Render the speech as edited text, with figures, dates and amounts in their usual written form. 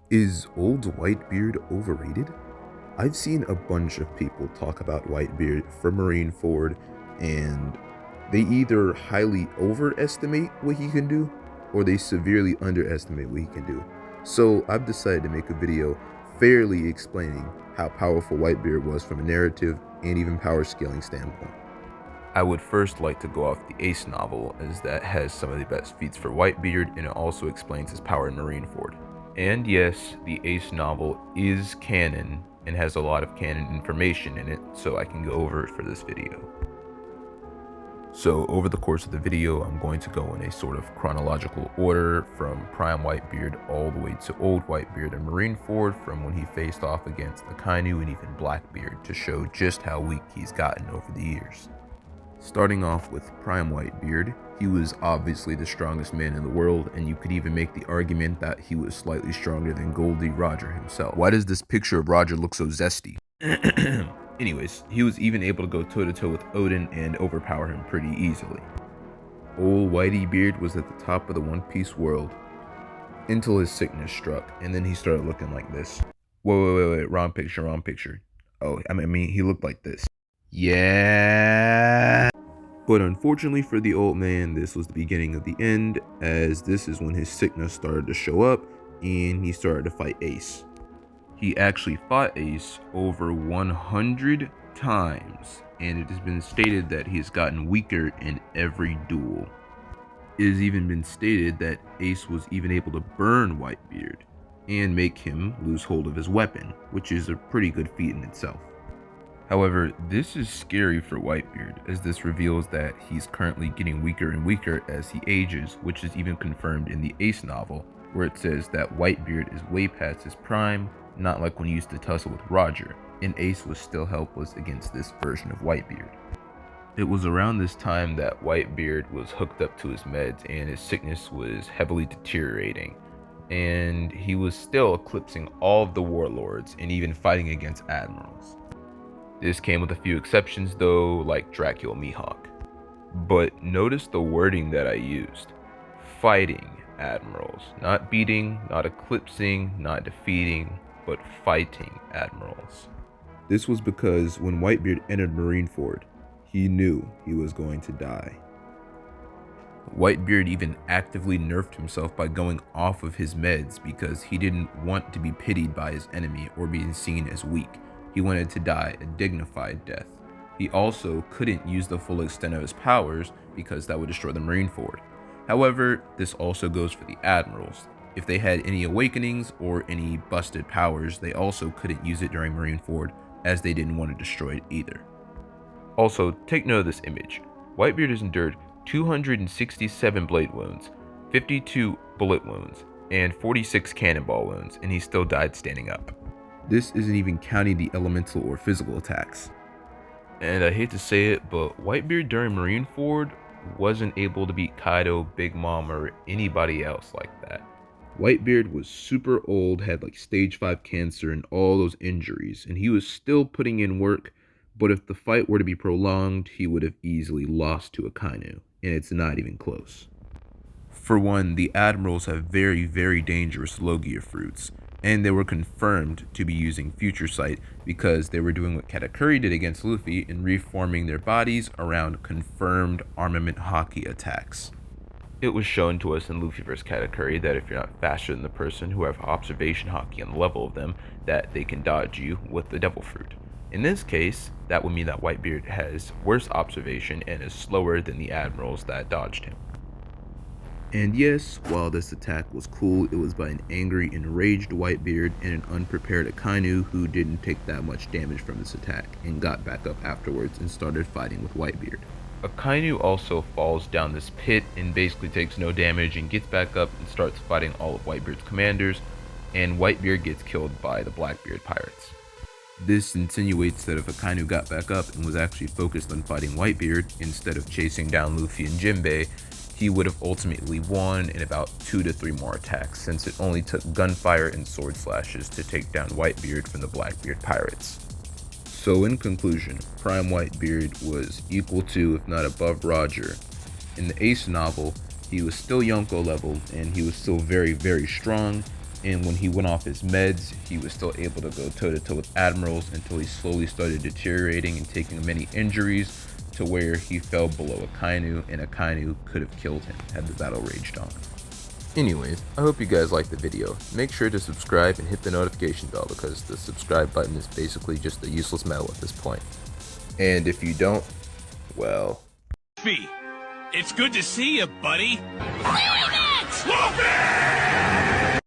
Is old Whitebeard overrated? I've seen a bunch of people talk about Whitebeard from Marineford, and they either highly overestimate what he can do, or they severely underestimate what he can do. So I've decided to make a video fairly explaining how powerful Whitebeard was from a narrative and even power scaling standpoint. I would first like to go off the Ace novel, as that has some of the best feats for Whitebeard, and it also explains his power in Marineford. And yes, the Ace novel is canon and has a lot of canon information in it, so I can go over it for this video. So over the course of the video, I'm going to go in a sort of chronological order from Prime Whitebeard all the way to Old Whitebeard and Marineford, from when he faced off against Akainu and even Blackbeard, to show just how weak he's gotten over the years. Starting off with Prime Whitebeard, he was obviously the strongest man in the world, and you could even make the argument that he was slightly stronger than Goldie Roger himself. Why does this picture of Roger look so zesty? Anyways, he was even able to go toe-to-toe with Odin and overpower him pretty easily. Old Whitebeard was at the top of the One Piece world until his sickness struck, and then he started looking like this. Wait, wrong picture. Oh, I mean, he looked like this. Yeah. But unfortunately for the old man, this was the beginning of the end, as this is when his sickness started to show up and he started to fight Ace. He actually fought Ace over 100 times, and it has been stated that he has gotten weaker in every duel. It has even been stated that Ace was even able to burn Whitebeard and make him lose hold of his weapon, which is a pretty good feat in itself. However, this is scary for Whitebeard, as this reveals that he's currently getting weaker and weaker as he ages, which is even confirmed in the Ace novel, where it says that Whitebeard is way past his prime, not like when he used to tussle with Roger, and Ace was still helpless against this version of Whitebeard. It was around this time that Whitebeard was hooked up to his meds and his sickness was heavily deteriorating, and he was still eclipsing all of the warlords and even fighting against admirals. This came with a few exceptions though, like Dracula Mihawk. But notice the wording that I used. Fighting admirals. Not beating, not eclipsing, not defeating, but fighting admirals. This was because when Whitebeard entered Marineford, he knew he was going to die. Whitebeard even actively nerfed himself by going off of his meds because he didn't want to be pitied by his enemy or being seen as weak. He wanted to die a dignified death. He also couldn't use the full extent of his powers because that would destroy the Marineford. However, this also goes for the admirals. If they had any awakenings or any busted powers, they also couldn't use it during Marineford, as they didn't want to destroy it either. Also, take note of this image. Whitebeard has endured 267 blade wounds, 52 bullet wounds, and 46 cannonball wounds, and he still died standing up. This isn't even counting the elemental or physical attacks. And I hate to say it, but Whitebeard during Marineford wasn't able to beat Kaido, Big Mom, or anybody else like that. Whitebeard was super old, had like stage 5 cancer and all those injuries, and he was still putting in work, but if the fight were to be prolonged, he would have easily lost to Akainu, and it's not even close. For one, the admirals have very, very dangerous Logia fruits, and they were confirmed to be using Future Sight because they were doing what Katakuri did against Luffy in reforming their bodies around confirmed armament haki attacks. It was shown to us in Luffy vs. Katakuri that if you're not faster than the person who have observation haki on the level of them, that they can dodge you with the Devil Fruit. In this case, that would mean that Whitebeard has worse observation and is slower than the admirals that dodged him. And yes, while this attack was cool, it was by an angry, enraged Whitebeard and an unprepared Akainu who didn't take that much damage from this attack and got back up afterwards and started fighting with Whitebeard. Akainu also falls down this pit and basically takes no damage and gets back up and starts fighting all of Whitebeard's commanders, and Whitebeard gets killed by the Blackbeard pirates. This insinuates that if Akainu got back up and was actually focused on fighting Whitebeard instead of chasing down Luffy and Jinbei, he would have ultimately won in about 2 to 3 more attacks, since it only took gunfire and sword slashes to take down Whitebeard from the Blackbeard pirates. So in conclusion, Prime Whitebeard was equal to, if not above, Roger. In the Ace novel, he was still Yonko level, and he was still very, very strong, And when he went off his meds, he was still able to go toe-to-toe with admirals until he slowly started deteriorating and taking many injuries to where he fell below a Kainu, and a Kainu could have killed him had the battle raged on. Anyways, I hope you guys liked the video. Make sure to subscribe and hit the notification bell because the subscribe button is basically just a useless metal at this point. And if you don't, well... It's good to see you, buddy. Clearing it!